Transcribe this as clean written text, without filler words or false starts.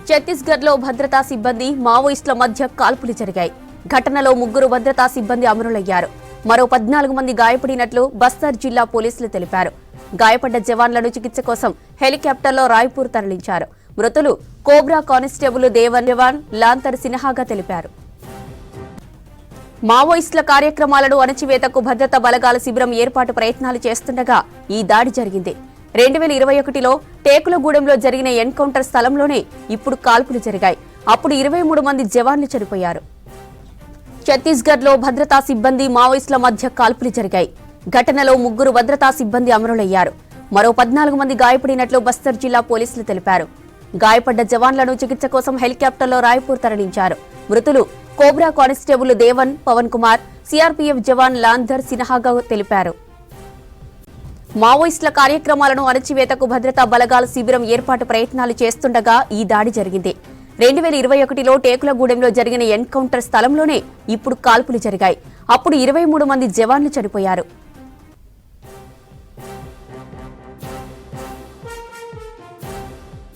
ఛత్తీస్గఢ్లో భద్రతా సిబ్బంది మావోయిస్టుల మధ్య కాల్పులు జరిగాయి. ఘటనలో 3 భద్రతా సిబ్బంది అమరులయ్యారు. మరో 14 మంది గాయపడినట్లు బస్తర్ జిల్లా పోలీసులు తెలిపారు. గాయపడ్డ జవాన్లను చికిత్స కోసం హెలికాప్టర్లో రాయ్పూర్ తరలించారు. మృతులు కోబ్రా కానిస్టేబుల్ దేవన్ జవాన్ లాంతర్ సిన్హాగా తెలిపారు. మావోయిస్టుల కార్యక్రమాలను అణచివేతకు భద్రతా బలగాల శిబిరం ఏర్పాటు ప్రయత్నాలు చేస్తుండగా ఈ దాడి జరిగింది. 2021లో టేకులగూడెంలో జరిగిన ఎన్కౌంటర్ స్థలంలోనే ఇప్పుడు కాల్పులు జరిగాయి. అప్పుడు 23 మంది జవాన్లు చనిపోయారు. ఛత్తీస్గఢ్లో భద్రతా సిబ్బంది మావోయిస్టుల మధ్య కాల్పులు జరిగాయి. ఘటనలో 3 భద్రతా సిబ్బంది అమరులయ్యారు. మరో 14 మంది గాయపడినట్లు బస్తర్ జిల్లా పోలీసులు తెలిపారు. గాయపడ్డ జవాన్లను చికిత్స కోసం హెలికాప్టర్లో రాయ్పూర్ తరలించారు. మృతులు cobra constable Devan Pavan Kumar, CRPF jawan Landhar సిన్హాగా తెలిపారు. మావోయిస్టుల కార్యక్రమాలను అణచివేతకు భద్రతా బలగాల శిబిరం ఏర్పాటు ప్రయత్నాలు చేస్తుండగా ఈ దాడి జరిగింది. 2021లో టేకులగూడెంలో జరిగిన ఎన్కౌంటర్ స్థలంలోనే ఇప్పుడు కాల్పులు జరిగాయి. అప్పుడు 23 మంది జవాన్లు చనిపోయారు.